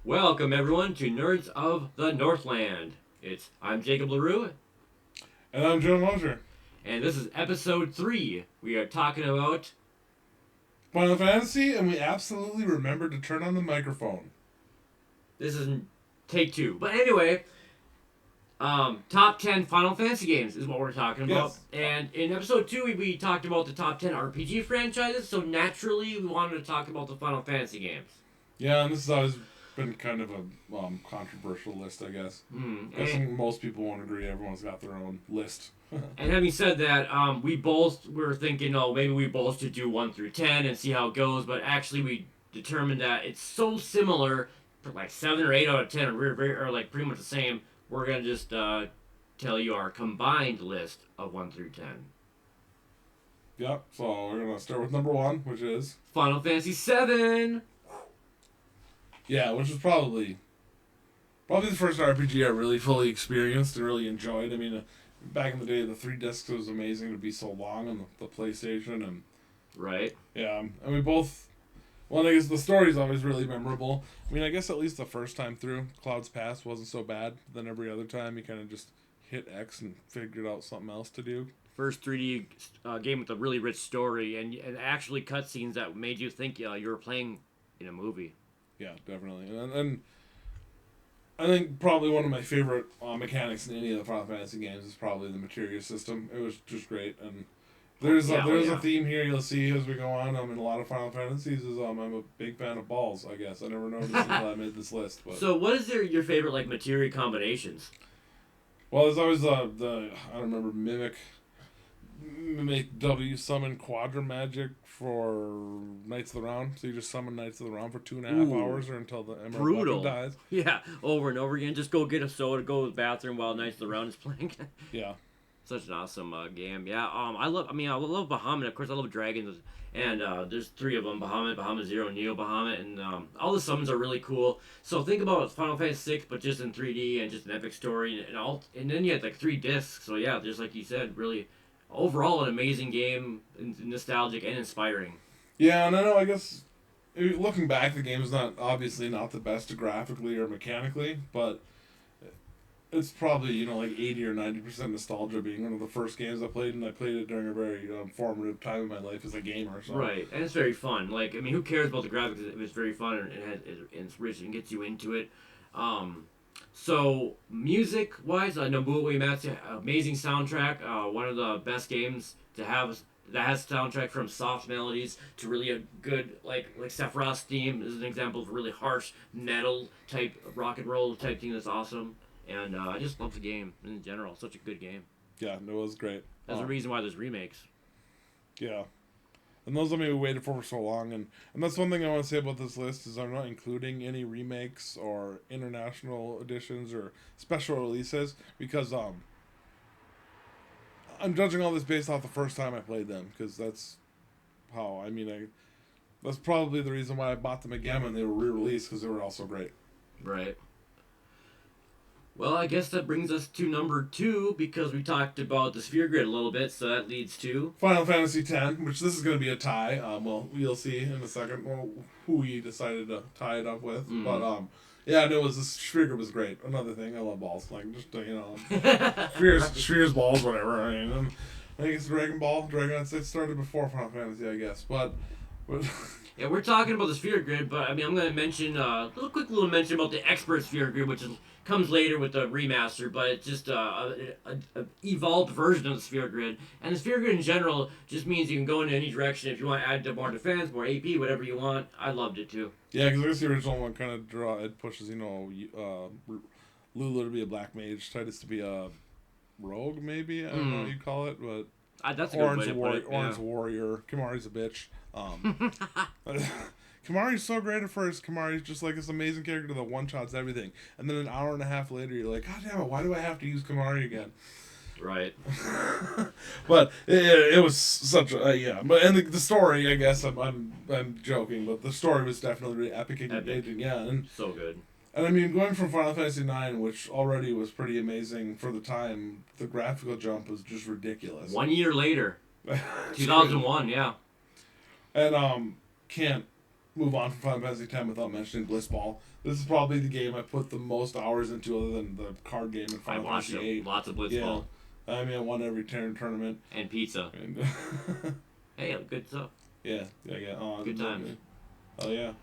Welcome everyone to Nerds of the Northland. I'm Jacob LeRoux, And I'm Joe Mosier. and this is episode 3. We are talking about Final Fantasy, and we absolutely remembered to turn on the microphone. this is take 2. But anyway, top 10 Final Fantasy games is what we're talking about. Yes. And in episode 2 we talked about the top 10 RPG franchises, so naturally we wanted to talk about the Final Fantasy games. Yeah, and this has always been kind of a controversial list, I guess. I think most people won't agree. Everyone's got their own list. And having said that, we both were thinking, oh, maybe we both should do 1 through 10 and see how it goes. But actually, we determined that it's so similar, like 7 or 8 out of 10 are like pretty much the same. We're gonna just tell you our combined list of 1 through 10. Yep, so we're going to start with number 1, which is... Final Fantasy 7! Yeah, which is probably the first RPG I really fully experienced and really enjoyed. I mean, back in the day, the 3 discs was amazing to be so long on the PlayStation. And Right. yeah, and we both... Well, I guess the story's always really memorable. I mean, I guess at least the first time through, Cloud's Pass wasn't so bad. Then every other time, you kind of just hit X and figured out something else to do. First 3D game with a really rich story and actually cutscenes that made you think you were playing in a movie. Yeah, definitely. And I think probably one of my favorite mechanics in any of the Final Fantasy games is probably the materia system. It was just great. And there's a theme here you'll see as we go on. In a lot of Final Fantasies is I'm a big fan of balls, I guess. I never noticed until I made this list. But. So what is your favorite like materia combinations? Well, there's always I don't remember, Mimic W summon Quadra Magic for Knights of the Round. So you just summon Knights of the Round for 2.5 hours or until the Emerald Weapon dies. Yeah, over and over again. Just go get a soda, go to the bathroom while Knights of the Round is playing. Yeah. Such an awesome game. Yeah, I love Bahamut. Of course, I love dragons. And there's 3 of them: Bahamut Zero, Neo Bahamut, and all the summons are really cool. So think about Final Fantasy 6, but just in 3D and just an epic story, and then you had like 3 discs. So yeah, just like you said, really. Overall, an amazing game, nostalgic and inspiring. Yeah, and I know, I guess, looking back, the game is obviously not the best graphically or mechanically, but it's probably, like 80 or 90% nostalgia being one of the first games I played, and I played it during a very formative time in my life as a gamer. So. Right, and it's very fun. Like, I mean, who cares about the graphics if it's very fun and it's rich and gets you into it. So, music-wise, Nobuo Uematsu, amazing soundtrack. One of the best games to have that has soundtrack from soft melodies to really a good, like Sephiroth's theme is an example of a really harsh metal type, rock and roll type thing that's awesome. And I just love the game in general. Such a good game. Yeah, it was great. There's a reason why there's remakes. Yeah. And those of me who waited for so long, and that's one thing I want to say about this list is I'm not including any remakes or international editions or special releases because I'm judging all this based off the first time I played them because that's how that's probably the reason why I bought them again when they were re-released because they were also great. Right. Well, I guess that brings us to number 2 because we talked about the Sphere Grid a little bit, so that leads to Final Fantasy X, which this is going to be a tie. We'll see in a second who we decided to tie it up with. Mm-hmm. But yeah, no, the Sphere Grid was great. Another thing, I love balls. Like just spheres, balls, whatever. I mean, I think it's Dragon Ball. It started before Final Fantasy, I guess, but yeah, we're talking about the Sphere Grid, but I mean, I'm going to mention a quick little mention about the Expert Sphere Grid, which comes later with the remaster, but it's just a evolved version of the Sphere Grid. And the Sphere Grid in general just means you can go in any direction if you want to add more defense, more AP, whatever you want. I loved it too. Yeah, because I guess the original one kind of it pushes Lulu to be a black mage, Titus to be a rogue, maybe I don't know what you call it, but that's a good way to put it. Orange warrior. Kimari's a bitch. Kimari's so great at first. Kimari's just like this amazing character that one-shots everything. And then an hour and a half later, you're like, God damn it, why do I have to use Kimari again? Right. But it was such a, yeah. But and the story, I guess, I'm joking, but the story was definitely really epic and engaging, yeah. And, so good. And I mean, going from Final Fantasy IX, which already was pretty amazing for the time, the graphical jump was just ridiculous. 1 year later. 2001, yeah. And, can't move on from Final Fantasy X without mentioning Blitzball. This is probably the game I put the most hours into, other than the card game in Final Fantasy VIII. Lots of Blitzball. Yeah. I mean, I won every tournament. And pizza. And hey, good stuff. Yeah. Oh, good times. Oh yeah.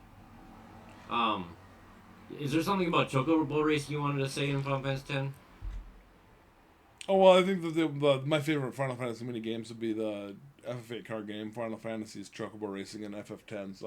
Is there something about Chocobo Racing you wanted to say in Final Fantasy X? Oh well, I think that my favorite Final Fantasy mini games would be the FF8 card game, Final Fantasy's Chocobo Racing, and FF10's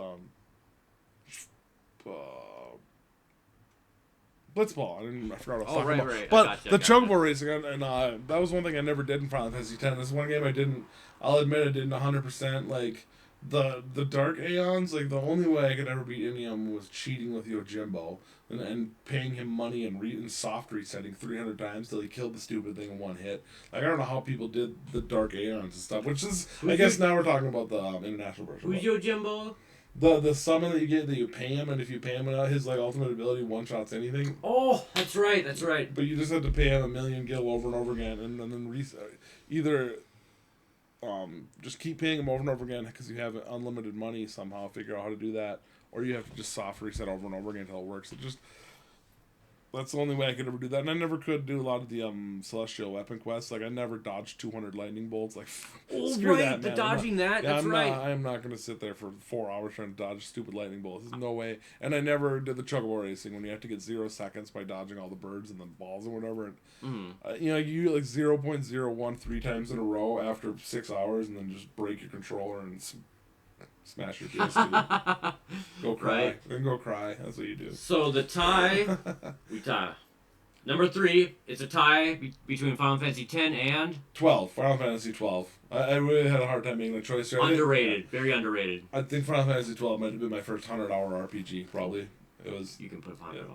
Blitzball. I forgot what I was talking about. Right. But the Chocobo Racing, and that was one thing I never did in Final Fantasy X. This is one game I'll admit I didn't 100%. Like, the Dark Aeons, like, the only way I could ever beat any of them was cheating with Yojimbo and paying him money and soft resetting 300 times till he killed the stupid thing in one hit. Like, I don't know how people did the Dark Aeons and stuff, which is, I guess now we're talking about the international version. Who's Yojimbo? The summon that you get, that you pay him, and if you pay him his like ultimate ability one-shots anything. Oh, that's right. But you just have to pay him 1,000,000 gil over and over again, and then reset. Either just keep paying him over and over again because you have unlimited money somehow, figure out how to do that, or you have to just soft reset over and over again until it works. That's the only way I could ever do that. And I never could do a lot of the Celestial Weapon quests. Like, I never dodged 200 lightning bolts. Like, screw that, man. I am not going to sit there for 4 hours trying to dodge stupid lightning bolts. There's no way. And I never did the Chocobo Racing when you have to get 0 seconds by dodging all the birds and the balls and whatever. You get like 0.01 3 times in a row after 6 hours, and then just break your controller and smash your PS2. Go cry. Right. Then go cry. That's what you do. So the tie, we tie. Number 3, it's a tie between Final Fantasy X and 12. Final Fantasy 12. I really had a hard time making a choice here. Underrated. Very underrated. I think Final Fantasy 12 might have been my first 100-hour RPG, probably. It was. You can put 100,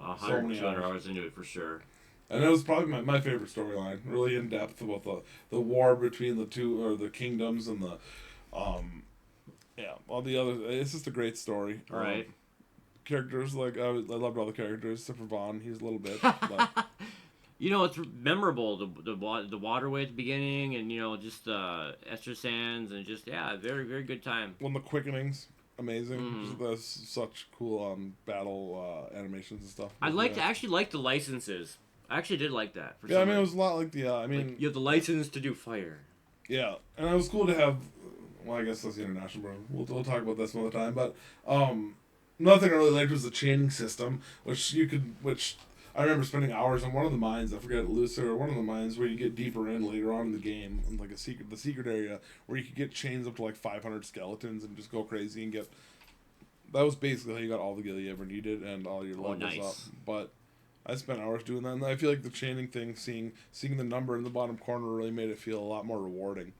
200 hours into it for sure. And it was probably my favorite storyline. Really in depth about the war between the two, or the kingdoms, and the all the other. It's just a great story. Right. Characters, like, I loved all the characters except for Vaughn. He's a little bit. But. It's memorable, the waterway at the beginning, and just Esther Sands, and just very, very good time. When the quickenings, amazing. There's such cool battle animations and stuff. I actually liked the licenses. I actually did like that. It was a lot like the you have the license to do fire. Yeah, and it was cool to have. Well, I guess that's the international version. We'll talk about this some other time. But another thing I really liked was the chaining system, which I remember spending hours on one of the mines. I forget, Lucid, or one of the mines where you get deeper in later on in the game, in like the secret area where you could get chains up to like 500 skeletons and just go crazy and get. That was basically how you got all the gil you ever needed and all your levels up. But I spent hours doing that, and I feel like the chaining thing, seeing the number in the bottom corner, really made it feel a lot more rewarding.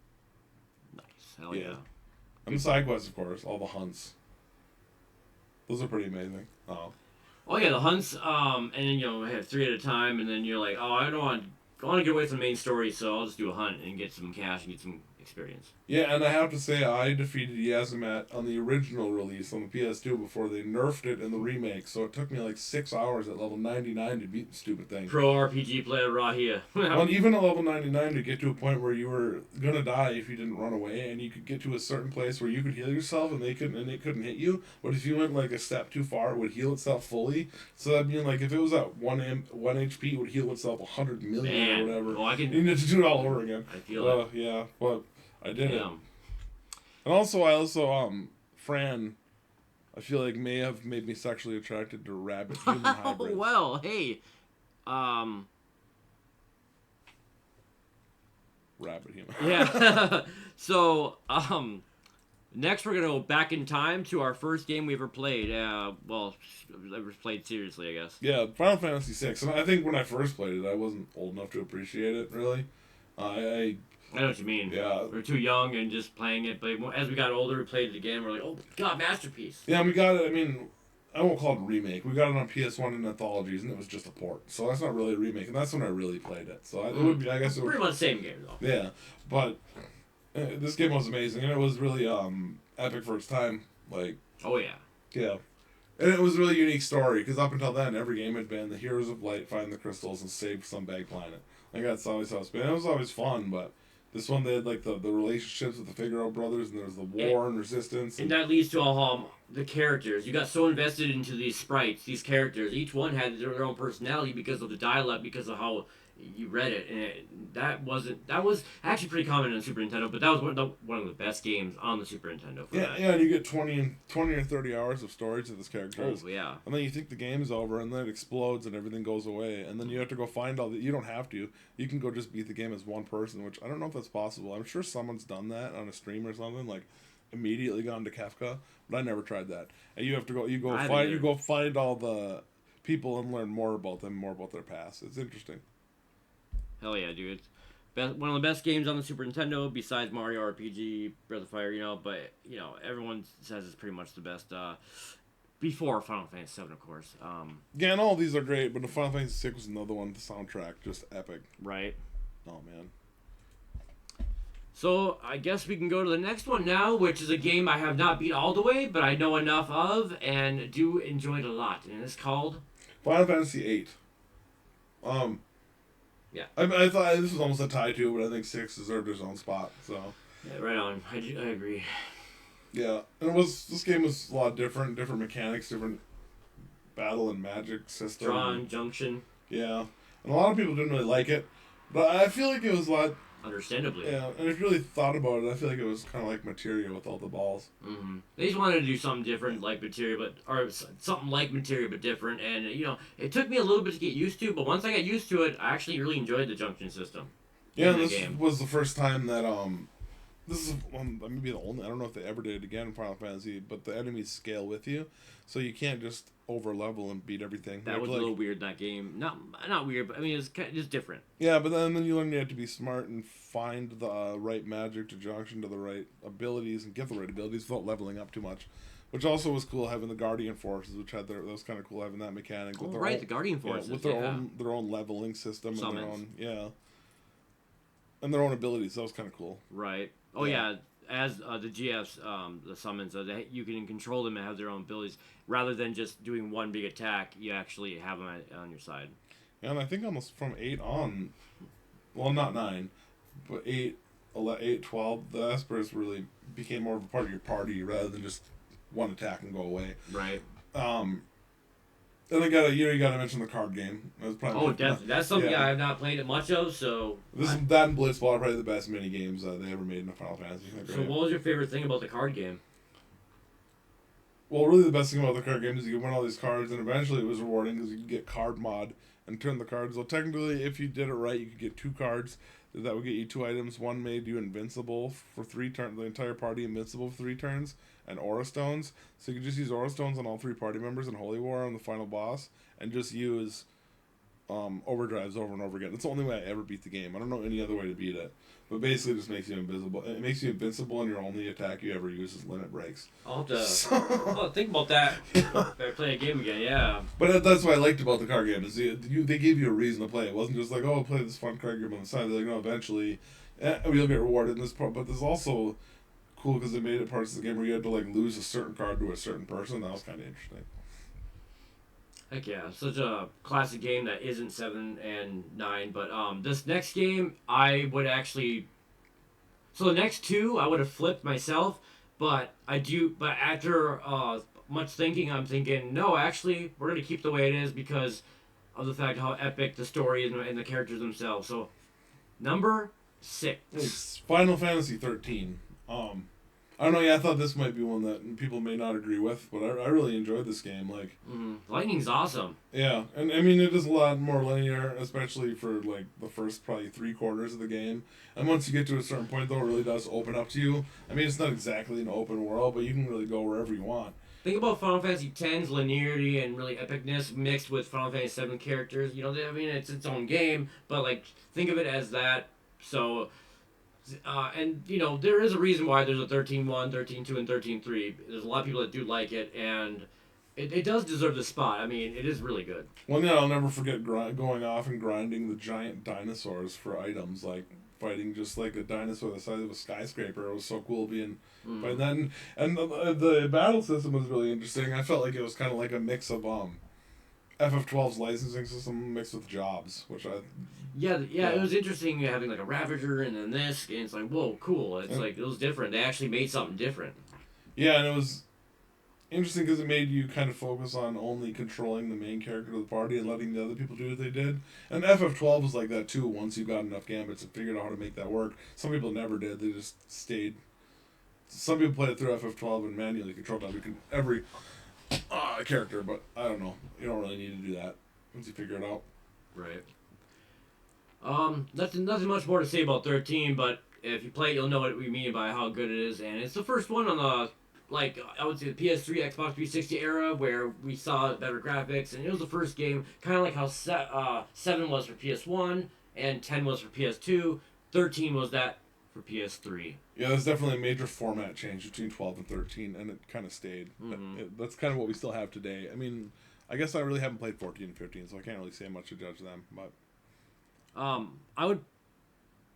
Nice. Hell yeah. And the side quests, of course, all the hunts. Those are pretty amazing. Oh yeah, the hunts, and then I have 3 at a time, and then you're like, oh, I want to get away from the main story, so I'll just do a hunt and get some cash and get some experience. Yeah, and I have to say, I defeated Yazimat on the original release on the PS2 before they nerfed it in the remake, so it took me like 6 hours at level 99 to beat the stupid thing. Pro RPG player raw here. Well, even at level 99 to get to a point where you were going to die if you didn't run away, and you could get to a certain place where you could heal yourself and it couldn't hit you, but if you went like a step too far, it would heal itself fully. So that'd mean like if it was at 1 HP, it would heal itself 100 million or whatever. Well, you need to do it all over again. I feel it. Yeah, but I did it. And also, Fran, I feel like may have made me sexually attracted to rabbit human hybrids. Oh, well, hey. Rabbit human. Yeah. So, next we're going to go back in time to our first game we ever played. Well, ever played seriously, I guess. Yeah, Final Fantasy VI. And I think when I first played it, I wasn't old enough to appreciate it, really. I know what you mean. Yeah. We were too young and just playing it, but as we got older, we played it again. We're like, oh, God, masterpiece. Yeah, we got it. I mean, I won't call it a remake. We got it on PS1 in anthologies, and it was just a port. So that's not really a remake, and that's when I really played it. So it would be, I guess it would, pretty much the same game, though. Yeah, but this game was amazing, and it was really epic for its time. Like. Oh, yeah. Yeah. And it was a really unique story, because up until then, every game had been the heroes of light find the crystals and save some bag planet. Like, that's always how it's been. It was always fun, but This one they had like the relationships with the Figaro brothers, and there was the war and resistance. And that leads to the characters. You got so invested into these sprites, these characters. Each one had their own personality because of the dialect, because of how you read it, and that was actually pretty common on Super Nintendo. But that was one of the best games on the Super Nintendo. For that. Yeah, and you get 20 or 30 hours of storage of this character. Oh yeah. And then you think the game's over, and then it explodes, and everything goes away, and then you have to go find all the. You don't have to. You can go just beat the game as one person, which I don't know if that's possible. I'm sure someone's done that on a stream or something, like immediately gone to Kefka, but I never tried that. And you have to go. You go find all the people and learn more about them, more about their past. It's interesting. Hell yeah, dude. One of the best games on the Super Nintendo, besides Mario RPG, Breath of Fire, but, everyone says it's pretty much the best, before Final Fantasy VII, of course. Yeah, and all these are great, but the Final Fantasy VI was another one, the soundtrack, just epic. Right. Oh, man. So, I guess we can go to the next one now, which is a game I have not beat all the way, but I know enough of, and do enjoy it a lot, and it's called... Final Fantasy VIII. Yeah. I thought this was almost a tie too, but I think 6 deserved its own spot. So. Yeah, right on. I agree. Yeah, and this game was a lot different mechanics, different battle and magic system. Tron Junction. Yeah, and a lot of people didn't really like it, but I feel like it was a lot. Understandably. Yeah, and if you really thought about it, I feel like it was kind of like Materia with all the balls. Mm-hmm. They just wanted to do something different, like Materia, or something like Materia, but different. And it took me a little bit to get used to, but once I got used to it, I actually really enjoyed the junction system. Yeah, this was the first time that this is maybe the only. I don't know if they ever did it again in Final Fantasy, but the enemies scale with you, so you can't just over level and beat everything. That was a little weird in that game. Not weird, but I mean it's just different. Yeah, but then you learn you have to be smart and find the right magic to junction to the right abilities and get the right abilities without leveling up too much. Which also was cool, having the Guardian Forces, which had that was kind of cool having that mechanic. With the Guardian Forces, with their own leveling system and their own abilities. That was kind of cool. Right. Oh yeah. As the GFs, the summons, you can control them and have their own abilities. Rather than just doing one big attack, you actually have them on your side. And I think almost from 8 on, well, not 9, but 8, 12, the Espers really became more of a part of your party rather than just one attack and go away. Right. Then you gotta mention the card game. Definitely. That's something I have not played it much of, so... That and Blitzball are probably the best mini games they ever made in a Final Fantasy. So what was your favorite thing about the card game? Well, really the best thing about the card game is you could win all these cards, and eventually it was rewarding because you could get card mod and turn the cards. Well, technically, if you did it right, you could get 2 cards. That would get you 2 items. One made you invincible for 3 turns, the entire party invincible for 3 turns, and Aura Stones. So you could just use Aura Stones on all 3 party members in Holy War on the final boss, and just use overdrives over and over again. That's the only way I ever beat the game. I don't know any other way to beat it. But basically, it just makes you invisible. It makes you invincible, and your only attack you ever use is limit breaks. I'll have to think about that if I play a game again, yeah. But that's what I liked about the card game, is they gave you a reason to play. It wasn't just like, oh, play this fun card game on the side. They're like, no, eventually, you'll get rewarded in this part. But there's also cool because they made it parts of the game where you had to like lose a certain card to a certain person. That was kind of interesting. Heck yeah, such a classic game that isn't 7 and 9, but this next game, I would actually... So the next 2, I would have flipped myself, but after much thinking, I'm thinking, no, actually, we're going to keep the way it is because of the fact how epic the story is and the characters themselves. So, number 6. It's Final Fantasy 13. I don't know, I thought this might be one that people may not agree with, but I really enjoyed this game. Like, Lightning's awesome. Yeah, and I mean, it is a lot more linear, especially for, like, the first probably 3/4 of the game. And once you get to a certain point, though, it really does open up to you. I mean, it's not exactly an open world, but you can really go wherever you want. Think about Final Fantasy X's linearity and really epicness mixed with Final Fantasy VII characters. It's its own game, but, like, think of it as that. So... there is a reason why there's a 13.1, 13.2, and 13.3. There's a lot of people that do like it, and it does deserve the spot. I mean, it is really good. One thing I'll never forget going off and grinding the giant dinosaurs for items, like fighting just like a dinosaur the size of a skyscraper. It was so cool being fighting that. And the battle system was really interesting. I felt like it was kind of like a mix of FF12's licensing system mixed with jobs, which Yeah, it was interesting having like a Ravager and then this, and it's like, whoa, cool. It's like, it was different. They actually made something different. Yeah, and it was interesting because it made you kind of focus on only controlling the main character of the party and letting the other people do what they did. And FF12 was like that too. Once you got enough gambits and figured out how to make that work, some people never did. They just stayed. Some people played it through FF12 and manually controlled every character, but I don't know. You don't really need to do that once you figure it out. Right. Nothing much more to say about 13, but if you play it, you'll know what we mean by how good it is. And it's the first one on the, like, I would say the PS3, Xbox 360 era where we saw better graphics. And it was the first game, kind of like how 7 was for PS1 and 10 was for PS2. 13 was that for PS3. Yeah, there's definitely a major format change between 12 and 13, and it kind of stayed. That's kind of what we still have today. I mean, I guess I really haven't played 14 and 15, so I can't really say much to judge them, but... I would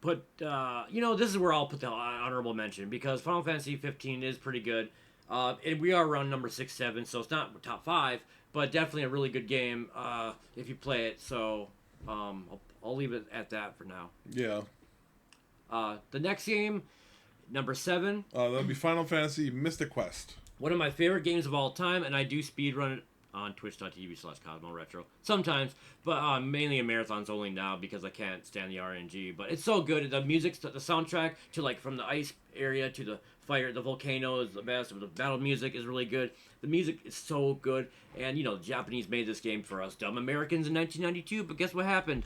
put, this is where I'll put the honorable mention, because Final Fantasy 15 is pretty good. And we are around number 6, 7, so it's not top 5, but definitely a really good game if you play it. So I'll leave it at that for now. Yeah. The next game, number 7. That would be Final Fantasy Mystic Quest. One of my favorite games of all time, and I do speedrun it on twitch.tv/CosmoRetro sometimes, but mainly in marathons only now because I can't stand the RNG. But it's so good. The music, the soundtrack to like from the ice area to the fire, the volcano is the best. The battle music is really good. The music is so good, and the Japanese made this game for us dumb Americans in 1992. But guess what happened?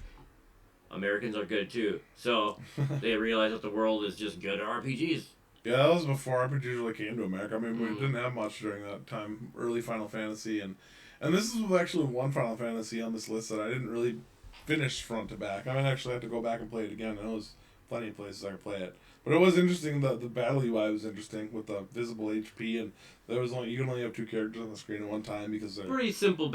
Americans are good too. So they realized that the world is just good at RPGs. Yeah, that was before RPGs really came to America. I mean, we didn't have much during that time. Early Final Fantasy, and this is actually one Final Fantasy on this list that I didn't really finish front to back. I mean, I actually had to go back and play it again. And there was plenty of places I could play it. But it was interesting. The battle UI was interesting with the visible HP, and you can only have 2 characters on the screen at one time because they're pretty simple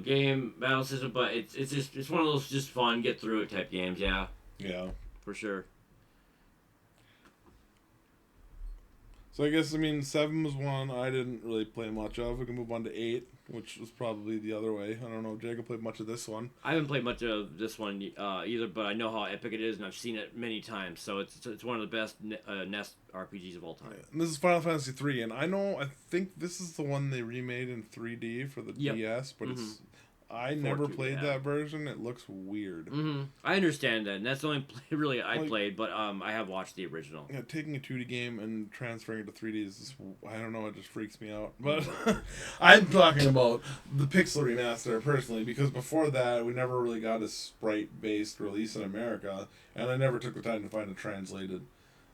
game battle system, but it's one of those just fun get through it type games. Yeah. Yeah. For sure. So I guess 7 was one I didn't really play much of. We can move on to 8, which was probably the other way. I don't know. Jacob played much of this one. I haven't played much of this one either, but I know how epic it is, and I've seen it many times. So it's one of the best NES RPGs of all time. And this is Final Fantasy 3, and I think this is the one they remade in 3D for the DS, but I never played that version. It looks weird. I understand that, and that's the only really I played, but I have watched the original. Yeah, taking a 2D game and transferring it to 3D is just, I don't know, it just freaks me out. But I'm talking about the Pixel remaster personally, because before that we never really got a sprite-based release in America, and I never took the time to find a translated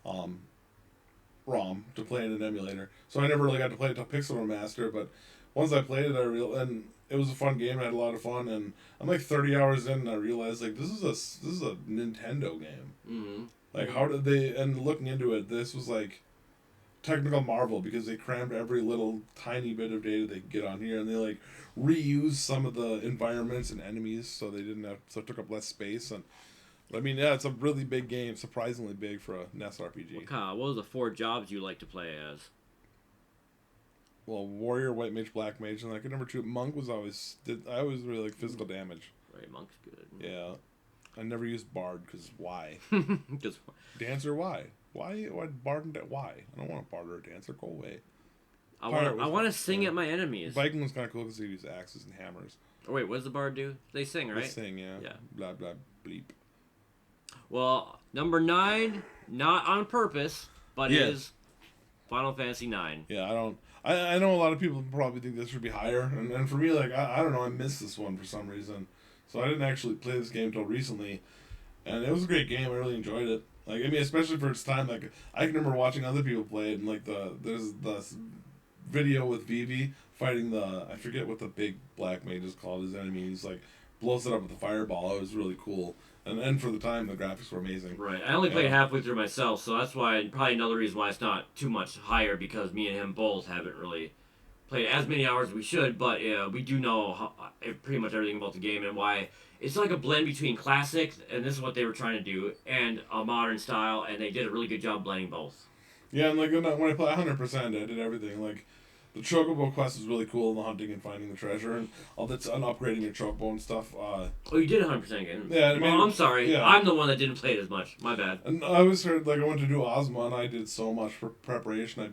ROM to play in an emulator, so I never really got to play it to Pixel remaster. But once I played it, and it was a fun game. I had a lot of fun, and I'm like 30 hours in, and I realized like this is a Nintendo game. Like how did they? And looking into it, this was like technical marvel because they crammed every little tiny bit of data they could get on here, and they like reused some of the environments and enemies, so they didn't have so it took up less space. And I mean, yeah, it's a really big game, surprisingly big for a NES RPG. What was the 4 jobs you like to play as? Well, warrior, white mage, black mage, and I could never choose. Monk was I always really like physical damage. Right, monk's good. Yeah, I never used bard because why? Just dancer, why? Why bard and why? I don't want a bard or a dancer. Go away. I want to sing at my enemies. Viking was kind of cool because they use axes and hammers. Oh wait, what does the bard do? They sing, right? They sing, yeah. Yeah. Blah blah bleep. Well, number 9, not on purpose, but is Final Fantasy 9. Yeah, I know a lot of people probably think this should be higher, and for me, like, I don't know, I missed this one for some reason. So I didn't actually play this game until recently, and it was a great game, I really enjoyed it. Like, I mean, especially for its time, like, I can remember watching other people play it, and, like, there's the video with Vivi fighting I forget what the big black mage is called, his enemy, he's, like, blows it up with a fireball. It was really cool. And for the time, the graphics were amazing. Right. I only played halfway through myself, so that's why, probably another reason why it's not too much higher, because me and him both haven't really played as many hours as we should, but we do know pretty much everything about the game and why it's like a blend between classic, and this is what they were trying to do, and a modern style, and they did a really good job blending both. Yeah, and like when I play 100%, I did everything. Like, The Chocobo quest is really cool, the hunting and finding the treasure, and all that's on upgrading your Chocobo and stuff. Oh, you did 100% again. Yeah, I mean, well, I'm sorry. Yeah. I'm the one that didn't play it as much. My bad. And I always heard, like, I went to do Ozma, and I did so much for preparation.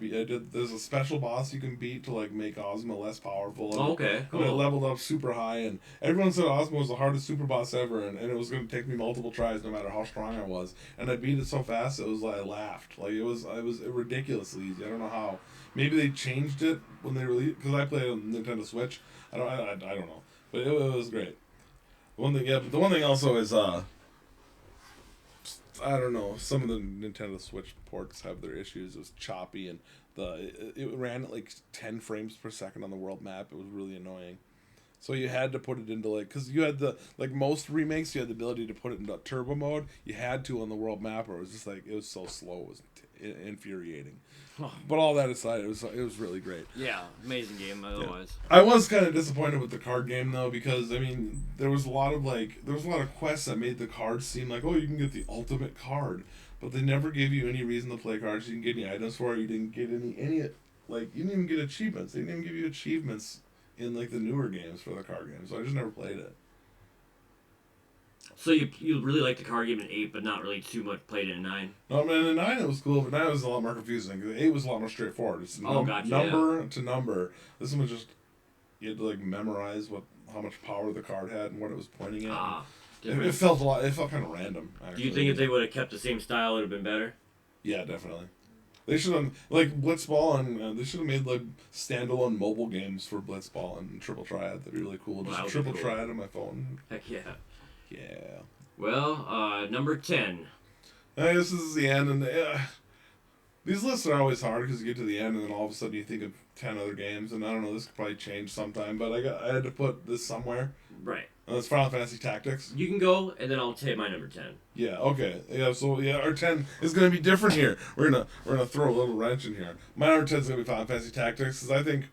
There's a special boss you can beat to, like, make Ozma less powerful. And, Okay, cool. And I leveled up super high, and everyone said Ozma was the hardest super boss ever, and it was going to take me multiple tries no matter how strong I was. And I beat it so fast, it was like, I laughed. Like, it was ridiculously easy. I don't know how. Maybe they changed it when they released, because I played on Nintendo Switch. I don't know. But it was great. But the one thing also is, I don't know, some of the Nintendo Switch ports have their issues. It was choppy, and it ran at like 10 frames per second on the world map. It was really annoying. So you had to put it into, like, because you had most remakes, you had the ability to put it into turbo mode. You had to on the world map, or it was just like, it was so slow. It was infuriating. But all that aside, it was really great. Yeah, amazing game otherwise. Yeah. I was kind of disappointed with the card game though, because I mean there was a lot of quests that made the cards seem like, oh, you can get the ultimate card, but they never gave you any reason to play cards. You didn't get any items for it. You didn't get any like, you didn't even get achievements. They didn't even give you achievements in like the newer games for the card game. So I just never played it. So you really liked the card game in 8, but not really too much played it in 9? No, I mean, in 9 it was cool, but 9 was a lot more confusing. 'Cause 8 was a lot more straightforward. It's Gotcha, number to number. This one was just, you had to like memorize how much power the card had and what it was pointing at. It felt kind of random, actually. Do you think if they would have kept the same style, it would have been better? Yeah, definitely. They should have, like, Blitzball, and they should have made like standalone mobile games for Blitzball and Triple Triad. That'd be really cool. Just Triple Triad on my phone. Heck yeah. Yeah. Well, number 10. I guess this is the end, and these lists are always hard because you get to the end and then all of a sudden you think of 10 other games, and I don't know, this could probably change sometime, but I had to put this somewhere. Right. And that's Final Fantasy Tactics. You can go, and then I'll take my number 10. Yeah. Okay. Yeah. So yeah, our 10 is gonna be different here. We're gonna throw a little wrench in here. My number 10 is gonna be Final Fantasy Tactics, because I think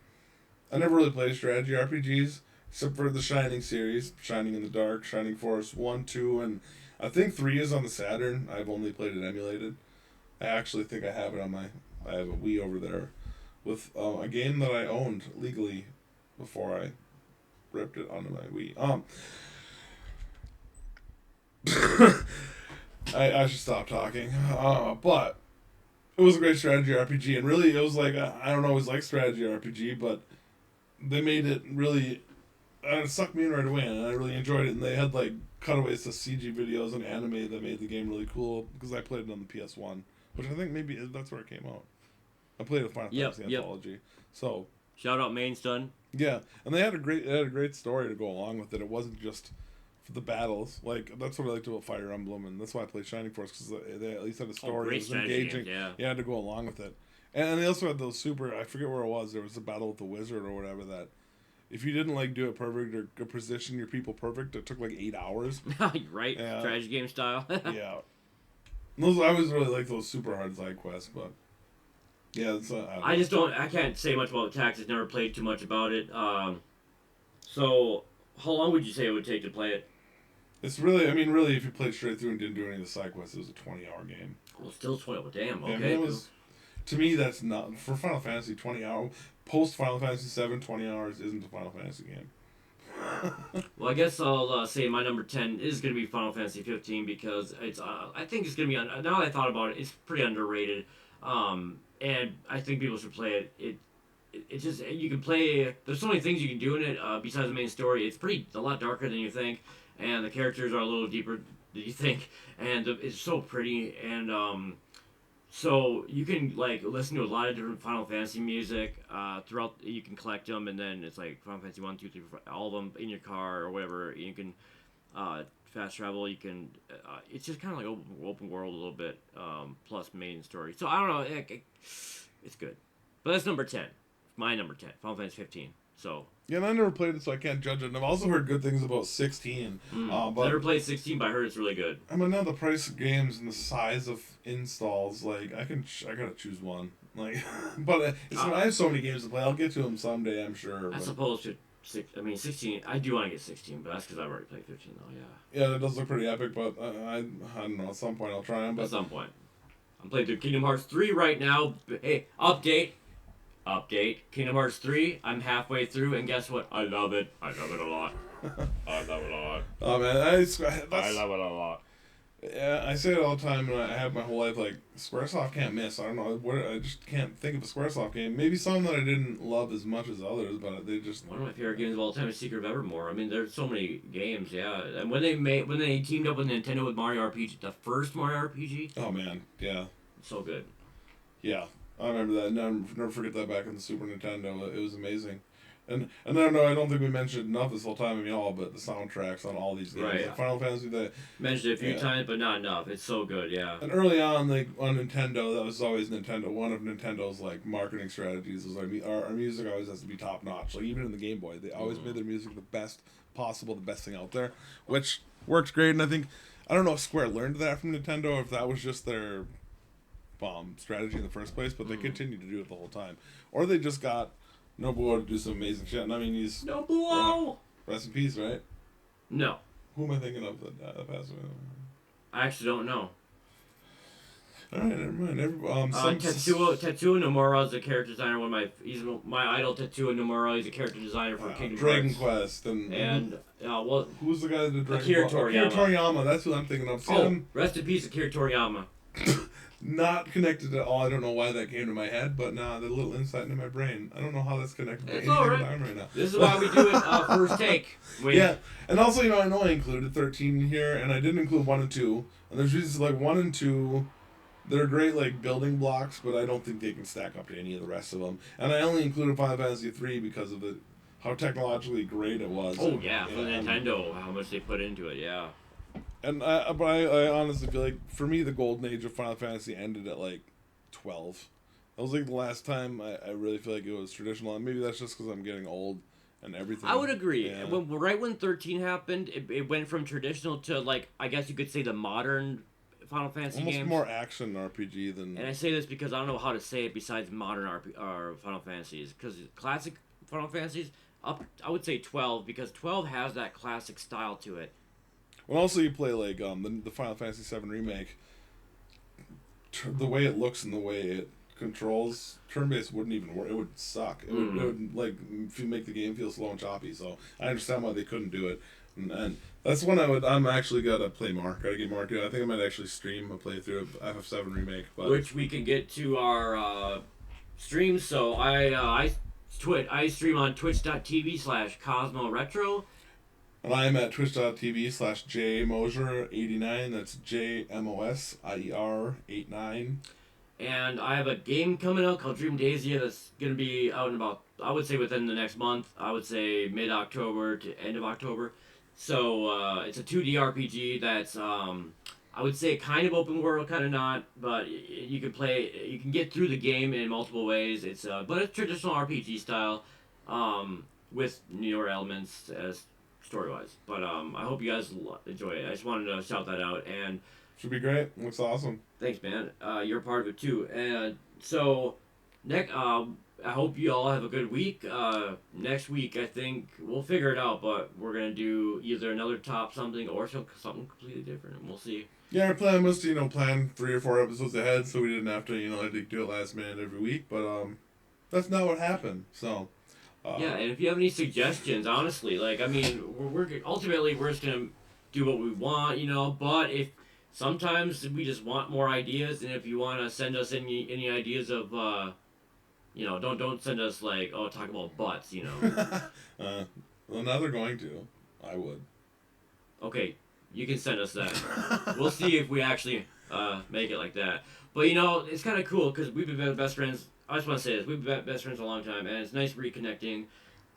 I never really played strategy RPGs. Except for the Shining series, Shining in the Dark, Shining Force 1, 2, and I think 3 is on the Saturn. I've only played it emulated. I actually think I have it on I have a Wii over there with a game that I owned legally before I ripped it onto my Wii. I should stop talking. But it was a great strategy RPG, and really it was like, I don't always like strategy RPG, but they made it really... it sucked me in right away, and I really enjoyed it. And they had like cutaways to CG videos and anime that made the game really cool, because I played it on the PS1, which I think maybe that's where it came out. I played it with Final Fantasy Anthology. So shout out Mainstun. Yeah, and they had a great story to go along with it. It wasn't just for the battles. Like, that's what I liked about Fire Emblem, and that's why I played Shining Force, because they at least had a story that was engaging. Games, You had to go along with it. And they also had those I forget where it was. There was a battle with the wizard or whatever that. If you didn't like do it perfect or position your people perfect, it took like 8 hours. Right, yeah. Strategy game style. Yeah, I always really like those super hard side quests, but yeah, it's, I can't say much about Tactics. Never played too much about it. So how long would you say it would take to play it? It's really, really, if you played straight through and didn't do any of the side quests, it was a 20-hour game. Well, still 20. Well, damn. Okay. Yeah, it was, to me, that's not for Final Fantasy. 20 hours. Post Final Fantasy 7, 20 hours isn't a Final Fantasy game. Well, I guess I'll say my number 10 is going to be Final Fantasy 15, because it's I think it's going to be, now that I thought about it, it's pretty underrated. And I think people should play it. It's just, you can play, there's so many things you can do in it besides the main story. It's a lot darker than you think, and the characters are a little deeper than you think, and it's so pretty, and so you can like listen to a lot of different Final Fantasy music throughout. You can collect them, and then it's like Final Fantasy 1, 2, 3, 4, all of them in your car or whatever. You can fast travel. You can. It's just kind of like open world a little bit, plus main story. So I don't know. It's good, but that's number 10. My number 10, Final Fantasy 15. So. Yeah, and I never played it, so I can't judge it. And I've also heard good things about 16. But never played 16, but I heard it's really good. I mean, now the price of games and the size of installs, like, I gotta choose one. Like, but I have so many games to play. I'll get to them someday, I'm sure. I suppose 16. I do want to get 16, but that's because I've already played 15, though. Yeah. Yeah, that does look pretty epic, but I don't know. At some point, I'll try them. But at some point, I'm playing through Kingdom Hearts 3 right now. Hey, update. Update. Kingdom Hearts 3, I'm halfway through, and guess what? I love it. I love it a lot. I love it a lot. Oh man, I love it a lot. Yeah, I say it all the time, and I have my whole life. Like SquareSoft can't miss. I don't know what. I just can't think of a SquareSoft game. Maybe some that I didn't love as much as others, but they just. One of my favorite games of all time is Secret of Evermore. I mean, there's so many games, yeah. And when they teamed up with Nintendo with Mario RPG, the first Mario RPG. Oh man, yeah. So good. Yeah, I remember that. Never forget that back in the Super Nintendo. It was amazing. And I don't know, I don't think we mentioned enough this whole time, I mean, all, but the soundtracks on all these games. Right. Like Final Fantasy, mentioned it a few times, but not enough. It's so good, yeah. And early on, like, on Nintendo, that was always Nintendo. One of Nintendo's, like, marketing strategies was, like, our music always has to be top-notch. Like, even in the Game Boy, they always made their music the best possible, the best thing out there, which works great. And I don't know if Square learned that from Nintendo, or if that was just their strategy in the first place, but they continued to do it the whole time. Or they just got Nobuo to do some amazing shit. And I mean, he's... Nobuo! Rest in peace, right? No. Who am I thinking of that passed away? I actually don't know. Alright, never mind. Tetsuo Nomura is a character designer. He's my idol. Tetsuo Nomura. He's a character designer for Kingdom Dragon Hearts. Quest And who's the guy that did Dragon Akira Quest? Toriyama. Akira Toriyama. That's who I'm thinking of. Rest in peace, Akira Toriyama. Not connected at all. I don't know why that came to my head, but now the little insight into my brain. I don't know how that's connected. It's all right. Now. This is why we do it first take. Yeah, and also I know I included 13 in here, and I didn't include 1 and 2. And there's reasons like 1 and 2. They're great like building blocks, but I don't think they can stack up to any of the rest of them. And I only included Final Fantasy 3 because of how technologically great it was. Oh yeah, for Nintendo, how much they put into it, yeah. And I honestly feel like for me the golden age of Final Fantasy ended at like 12. That was like the last time I really feel like it was traditional, and maybe that's just because I'm getting old and everything. I would agree. Yeah. Right when 13 happened, it went from traditional to like I guess you could say the modern Final Fantasy almost games. More action RPG than. And I say this because I don't know how to say it besides modern Final Fantasies, because classic Final Fantasies I would say 12 because 12 has that classic style to it. Well, also you play like the Final Fantasy VII remake. The way it looks and the way it controls turn-based wouldn't even work. It would suck. It would like make the game feel slow and choppy. So I understand why they couldn't do it. And that's one I'm actually gotta play more. Gotta get more. I think I might actually stream a playthrough of FF7 remake. But which we can get to our streams. So I stream on twitch.tv/CosmoRetro. And I am at twitch.tv/JMosier89. That's JMOSIER89. And I have a game coming out called Dream Daisy that's going to be out in about, I would say within the next month. I would say mid-October to end of October. So it's a 2D RPG that's, I would say kind of open world, kind of not. But you can get through the game in multiple ways. But it's traditional RPG style with newer elements as story-wise. But I hope you guys enjoy it. I just wanted to shout that out. And should be great. Looks awesome. Thanks, man. You're a part of it too. And so, Nick, I hope you all have a good week. Next week, I think we'll figure it out, but we're gonna do either another top something or something completely different, and we'll see. Yeah, our plan was to plan 3 or 4 episodes ahead, so we didn't have to I did do it last minute every week. But that's not what happened. So. Yeah, and if you have any suggestions, honestly, like, I mean, we're ultimately we're just gonna do what we want, But if sometimes we just want more ideas, and if you want to send us any ideas of, don't send us like, oh, talk about butts, Well, now they're going to. I would. Okay, you can send us that. We'll see if we actually make it like that. But it's kind of cool because we've been best friends. I just want to say this: we've been best friends a long time, and it's nice reconnecting.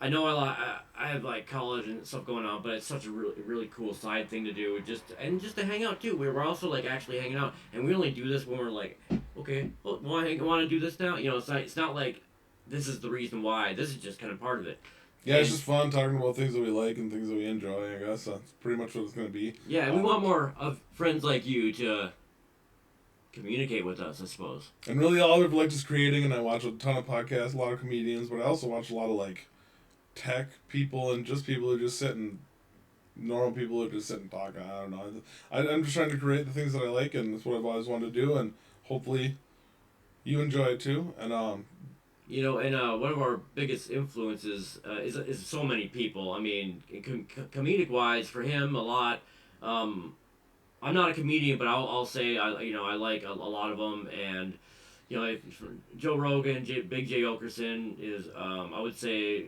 I know I have like college and stuff going on, but it's such a really really cool side thing to do. Just to hang out too. We're also like actually hanging out, and we only do this when we're like, okay, well, want to do this now? It's not like this is the reason why. This is just kind of part of it. Yeah, it's just fun talking about things that we like and things that we enjoy. I guess that's pretty much what it's gonna be. Yeah, and we want more of friends like you to communicate with us, I suppose. And really, all I've liked is creating, and I watch a ton of podcasts, a lot of comedians, but I also watch a lot of like tech people and just people who just sit and normal people who just sit and talk. I don't know. I'm just trying to create the things that I like, and that's what I've always wanted to do, and hopefully you enjoy it too. And You know, and one of our biggest influences is so many people. I mean, comedic wise, for him, a lot. I'm not a comedian, but I'll say I like a lot of them, and Joe Rogan, Big J Okerson is I would say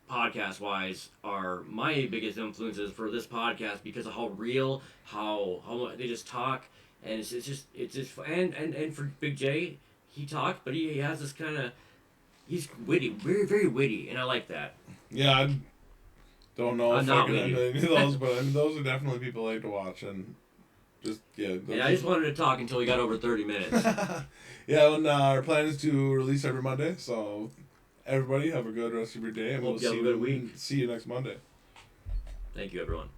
podcast wise are my biggest influences for this podcast because of how real, how they just talk, and it's just and for Big J, he talks, but he has this kind of he's witty, very very witty, and I like that. Yeah, I don't know I'm if I not can witty. handle any of those, but I mean, those are definitely people I like to watch and just Yeah, I just wanted to talk until we got over 30 minutes. Yeah, and our plan is to release every Monday, so everybody have a good rest of your day, and Hope we'll you have a good week. see you next Monday. Thank you, everyone.